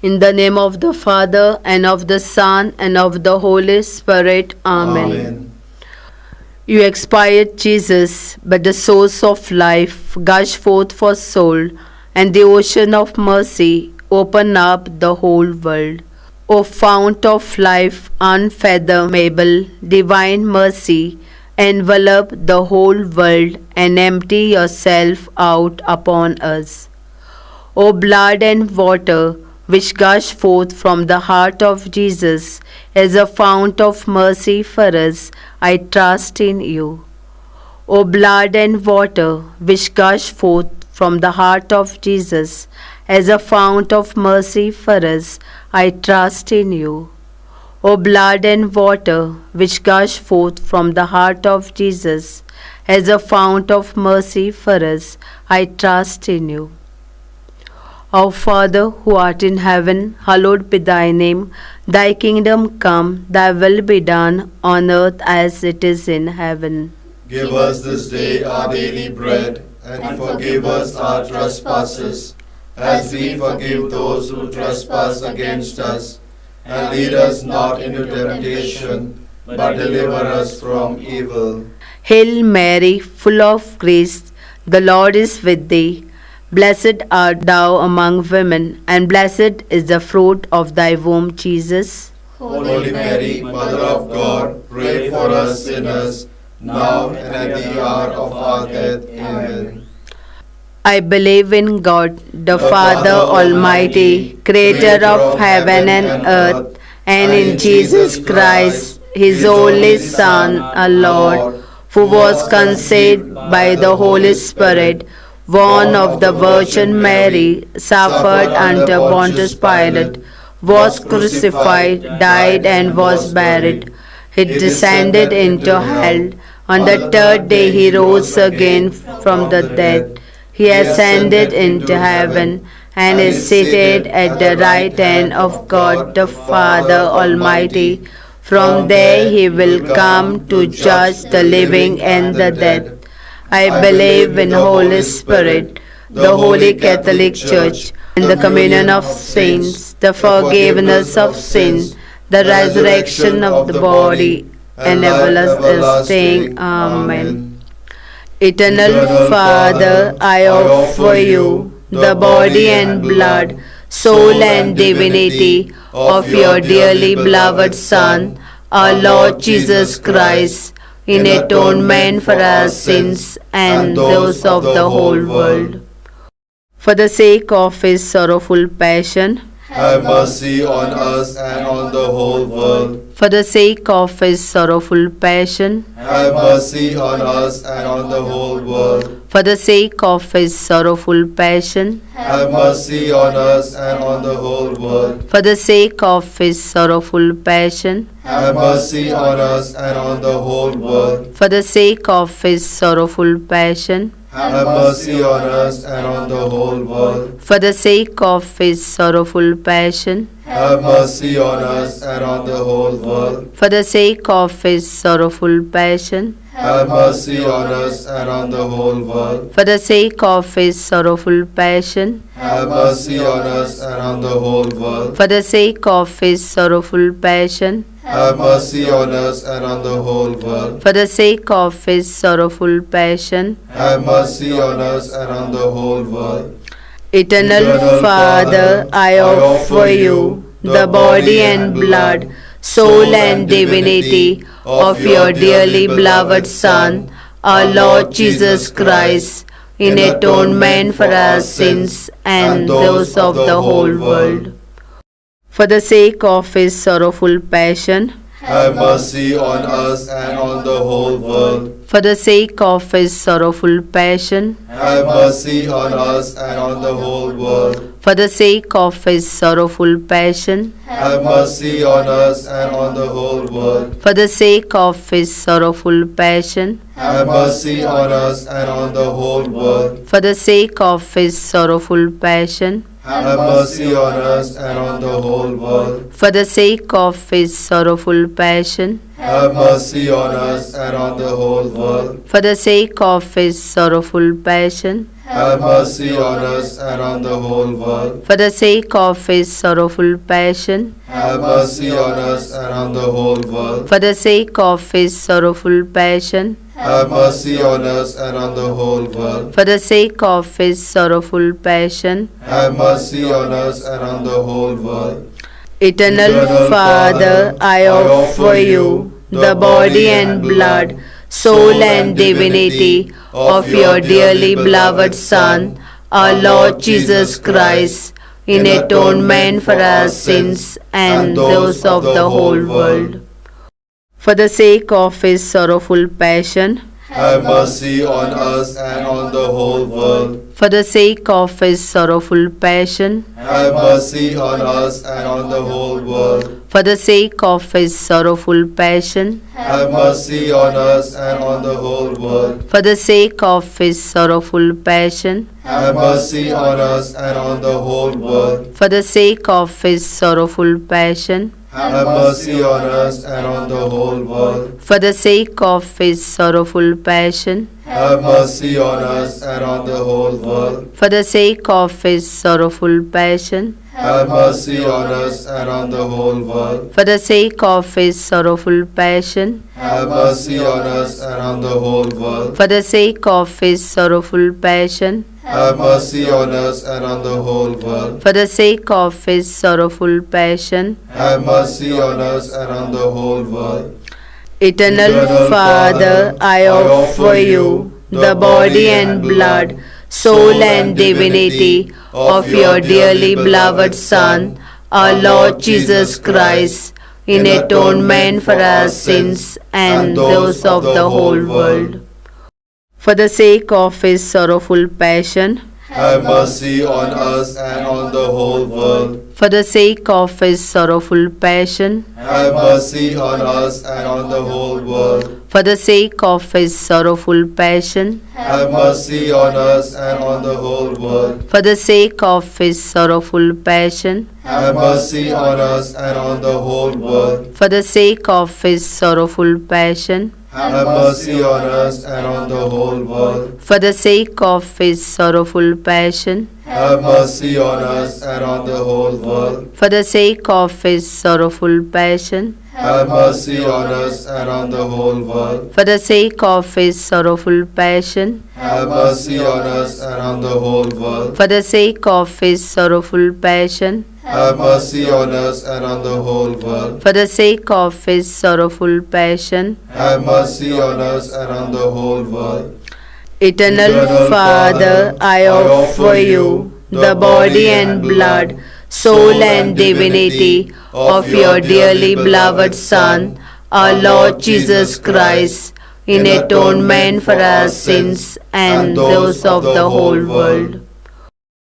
In the name of the Father, and of the Son, and of the Holy Spirit. Amen. Amen. You expired, Jesus, but the source of life gushed forth for soul, and the ocean of mercy opened up the whole world. O fount of life, unfathomable, divine mercy, envelop the whole world and empty yourself out upon us. O blood and water, which gush forth from the heart of Jesus as a fount of mercy for us, I trust in you. O blood and water, which gush forth from the heart of Jesus as a fount of mercy for us, I trust in you. O blood and water, which gush forth from the heart of Jesus as a fount of mercy for us, I trust in you. Our Father, who art in heaven, hallowed be thy name. Thy kingdom come, thy will be done, on earth as it is in heaven. Give us this day our daily bread, and forgive us our trespasses, as we forgive those who trespass against us. And lead us not into temptation, but deliver us from evil. Hail Mary, full of grace, the Lord is with thee. Blessed art thou among women, and blessed is the fruit of thy womb, Jesus. Holy Mary, Mother of God, pray for us sinners, now and at the hour of our death. Amen. I believe in God, the Father Almighty, creator of heaven and earth, and in Jesus Christ, his only Son, our Lord, who was conceived by the Holy Spirit, born of the Virgin Mary, suffered under Pontius Pilate, was crucified, died, and was buried. He descended into hell. On the third day he rose again from the dead. He ascended into heaven and is seated at the right hand of God the Father Almighty. From there he will come to judge the living and the dead. I believe in the Holy Spirit, the Holy Catholic Church, and the communion of saints, the forgiveness of sin, the resurrection of the body, and everlasting. Amen. Eternal Father, I offer you the body and blood, soul and divinity of your dearly beloved Son, our Lord Jesus Christ, in atonement for our sins and those of the whole world. For the sake of his sorrowful passion, have mercy on us and on the whole world. For the sake of his sorrowful passion, have mercy on us and on the whole world. For the sake of his sorrowful passion, have mercy on us and on the whole world. For the sake of his sorrowful passion, have mercy on us and on the whole world. For the sake of his sorrowful passion, have mercy on us and on the whole world. For the sake of his sorrowful passion, have mercy on us and on the whole world. For the sake of his sorrowful passion, have mercy on us and on the whole world. For the sake of his sorrowful passion, have mercy on us and on the whole world. For the sake of his sorrowful passion, have mercy on us and on the whole world. For the sake of his sorrowful passion, have mercy on us and on the whole world. Eternal Father, I offer you the body and blood, soul and divinity of your dearly beloved Son, our Lord Jesus Christ, in atonement for our sins and those of the whole world. For the sake of his sorrowful passion, have mercy on us and on the whole world. For the sake of his sorrowful passion, have mercy on us and on the whole world. For the sake of his sorrowful passion, have mercy on us and on the whole world. For the sake of his sorrowful passion, have mercy on us and on the whole world. For the sake of his sorrowful passion, have mercy on us and on the whole world. For the sake of his sorrowful passion, have mercy on us and on the whole world. For the sake of his sorrowful passion, Have mercy on us and on the whole world. for the sake of his sorrowful passion, Have mercy on us and on the whole world. for the sake of his sorrowful passion, Have mercy on us and on the whole world. for the sake of his sorrowful passion. Have mercy on us and on the whole world. Eternal Father, I offer you the body and blood, soul and divinity of your dearly beloved Son, our Lord Jesus Christ, in atonement for our sins and those of the whole world. For the sake of his sorrowful passion, Have mercy on us and on the whole world. for the sake of his sorrowful passion, Have mercy on us and on the whole world. for the sake of his sorrowful passion, Have mercy on us and on the whole world. for the sake of his sorrowful passion, Have mercy on us and on the whole world. for the sake of his sorrowful passion, Have mercy on us and on the whole world. for the sake of his sorrowful passion, Have mercy on us and on the whole world. for the sake of his sorrowful passion, Have mercy on us and on the whole world. for the sake of his sorrowful passion, Have mercy on us and on the whole world. for the sake of his sorrowful passion, Have mercy on us and on the whole world. for the sake of his sorrowful passion. Have mercy on us and on the whole world. Eternal Father, I offer you the body and blood, soul and divinity of your dearly beloved Son, our Lord Jesus Christ, in atonement for our sins and those of the whole world. For the sake of his sorrowful passion, Have mercy on us and on the whole world. for the sake of his sorrowful passion, Have mercy on us and on the whole world. for the sake of his sorrowful passion, Have mercy on us and on the whole world. for the sake of his sorrowful passion, Have mercy on us and on the whole world. for the sake of his sorrowful passion, Have mercy on us and on the whole world. for the sake of his sorrowful passion, Have mercy on us and on the whole world. for the sake of his sorrowful passion, Have mercy on us and on the whole world. for the sake of his sorrowful passion, Have mercy on us and on the whole world. for the sake of his sorrowful passion, Have mercy on us and on the whole world. for the sake of his sorrowful passion. Have mercy on us and on the whole world. Eternal Father, I offer you the body and blood, soul and divinity of your dearly beloved Son, our Lord Jesus Christ, in atonement for our sins and those of the whole world.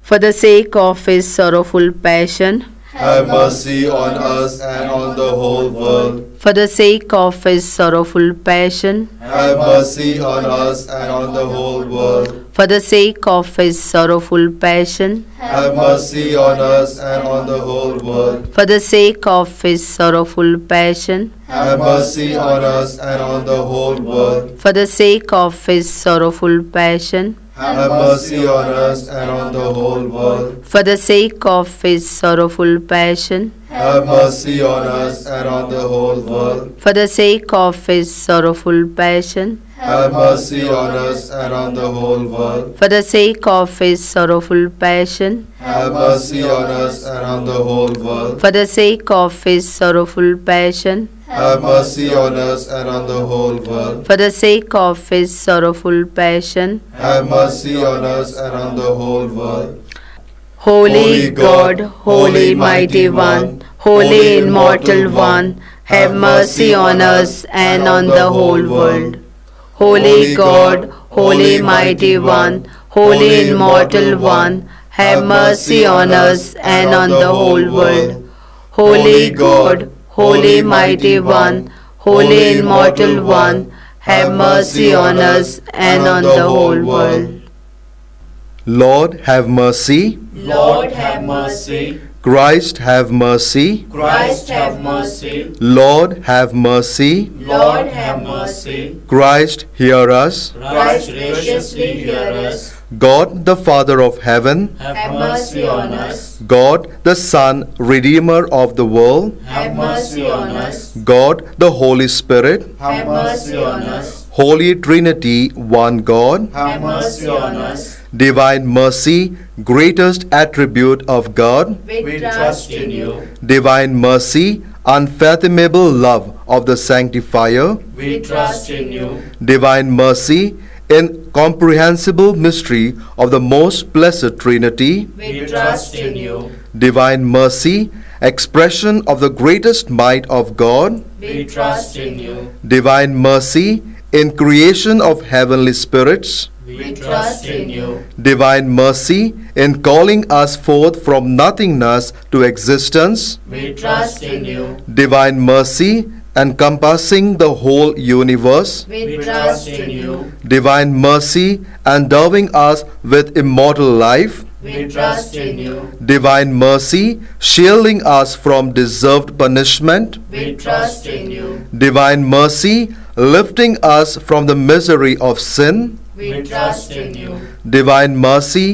For the sake of his sorrowful passion, Have mercy on us and on the whole world. for the sake of his sorrowful passion, Have mercy on us and on the whole world. for the sake of his sorrowful passion, Have mercy on us and on the whole world. for the sake of his sorrowful passion, Have mercy on us and on the whole world. for the sake of his sorrowful passion, Have mercy on us and on the whole world. for the sake of his sorrowful passion, Have mercy on us and on the whole world. for the sake of his sorrowful passion, Have mercy on us and on the whole world. for the sake of his sorrowful passion, Have mercy on us and on the whole world. for the sake of his sorrowful passion, Have mercy on us and on the whole world. for the sake of his sorrowful passion. Have mercy on us and on the whole world. Holy God, Holy Mighty One, Holy Immortal One, have mercy on us and on the whole world. Holy God, Holy Mighty One, Holy Immortal One, have mercy on us and on the whole world. Holy God, Holy Mighty One, Holy Immortal One, have mercy on us and on the whole world. Lord, have mercy. Lord, have mercy. Christ have mercy. Christ have mercy. Lord have mercy. Lord have mercy. Christ hear us. Christ graciously hear us. God the Father of heaven, Have mercy on us. God the Son, Redeemer of the world, Have mercy on us. God the Holy Spirit, Have mercy on us. Holy Trinity, one God, Have mercy on us. divine mercy, greatest attribute of God, We trust in you. divine mercy, unfathomable love of the Sanctifier, We trust in you. divine mercy, incomprehensible mystery of the most blessed Trinity, We trust in you. divine mercy, expression of the greatest might of God, We trust in you. divine mercy, in creation of heavenly spirits, We trust in you. divine mercy, in calling us forth from nothingness to existence, We trust in you. divine mercy, encompassing the whole universe, We trust in you. divine mercy, endowing us with immortal life, We trust in you. divine mercy, shielding us from deserved punishment, We trust in you. divine mercy, lifting us from the misery of sin, We trust in you. divine mercy,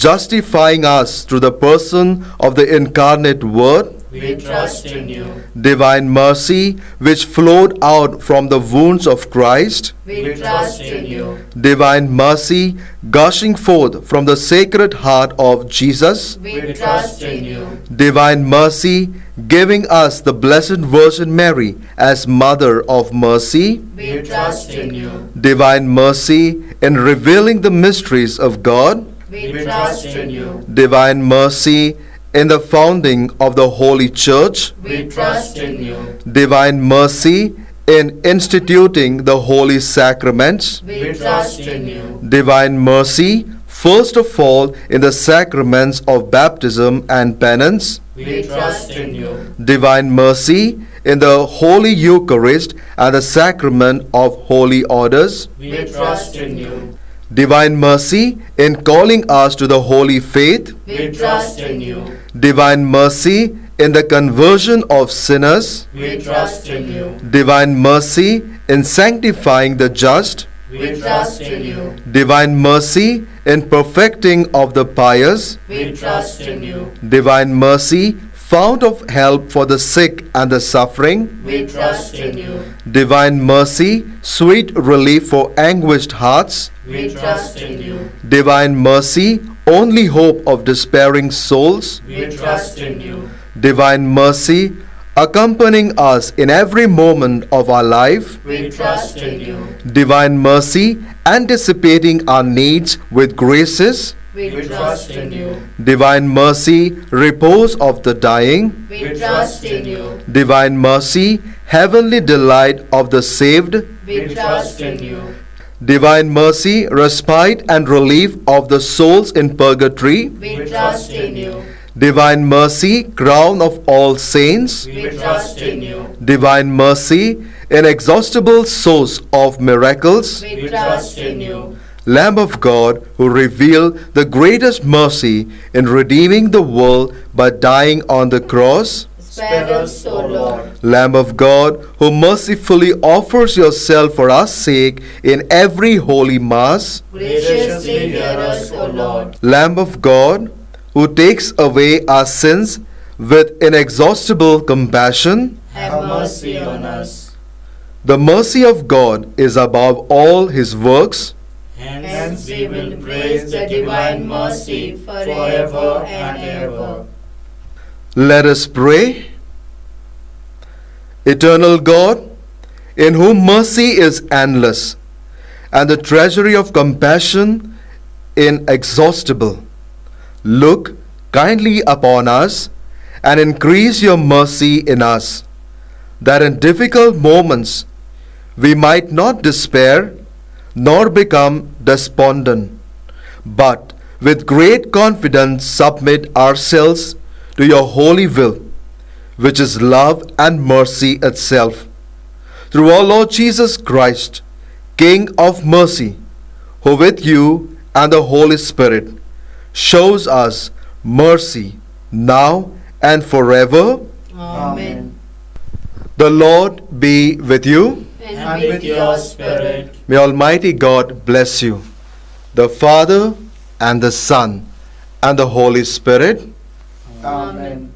justifying us through the person of the incarnate Word, We trust in you. divine mercy, which flowed out from the wounds of Christ, We trust in you. divine mercy, gushing forth from the sacred heart of Jesus, We trust in you. divine mercy, giving us the Blessed Virgin Mary as Mother of Mercy, We trust in you. divine mercy, in revealing the mysteries of God, We trust in you. divine mercy, in the founding of the Holy Church, We trust in you. divine mercy, in instituting the holy sacraments, We trust in you. divine mercy, first of all in the sacraments of baptism and penance, We trust in you. divine mercy, in the Holy Eucharist and the sacrament of holy orders, We trust in you. divine mercy, in calling us to the holy faith, We trust in you. divine mercy, in the conversion of sinners, We trust in you. divine mercy, in sanctifying the just, We trust in you. divine mercy, in perfecting of the pious, We trust in you. divine mercy, fount of help for the sick and the suffering, We trust in you. divine mercy, sweet relief for anguished hearts, We trust in you. divine mercy, only hope of despairing souls, We trust in you. divine mercy, accompanying us in every moment of our life, We trust in you. divine mercy, anticipating our needs with graces, We trust in you. divine mercy, repose of the dying, We trust in you. divine mercy, heavenly delight of the saved, We trust in you. divine mercy, respite and relief of the souls in purgatory, We trust in you. divine mercy, crown of all saints, We trust in you. divine mercy, inexhaustible source of miracles, We trust in you. Lamb of God, who revealed the greatest mercy in redeeming the world by dying on the cross, Spare us, O Lord. Lamb of God, who mercifully offers yourself for our sake in every holy Mass, Graciously hear us, O Lord. Lamb of God, who takes away our sins with inexhaustible compassion, Have mercy on us. the mercy of God is above all his works. Hence we will praise the divine mercy forever and ever. Let us pray. Eternal God, in whom mercy is endless and the treasury of compassion inexhaustible, look kindly upon us and increase your mercy in us, that in difficult moments we might not despair nor become despondent, but with great confidence submit ourselves to your holy will, which is love and mercy itself. Through our Lord Jesus Christ, King of mercy, who with you and the Holy Spirit shows us mercy now and forever. Amen. The Lord be with you. And with your spirit. May Almighty God bless you, the Father and the Son and the Holy Spirit. Amen.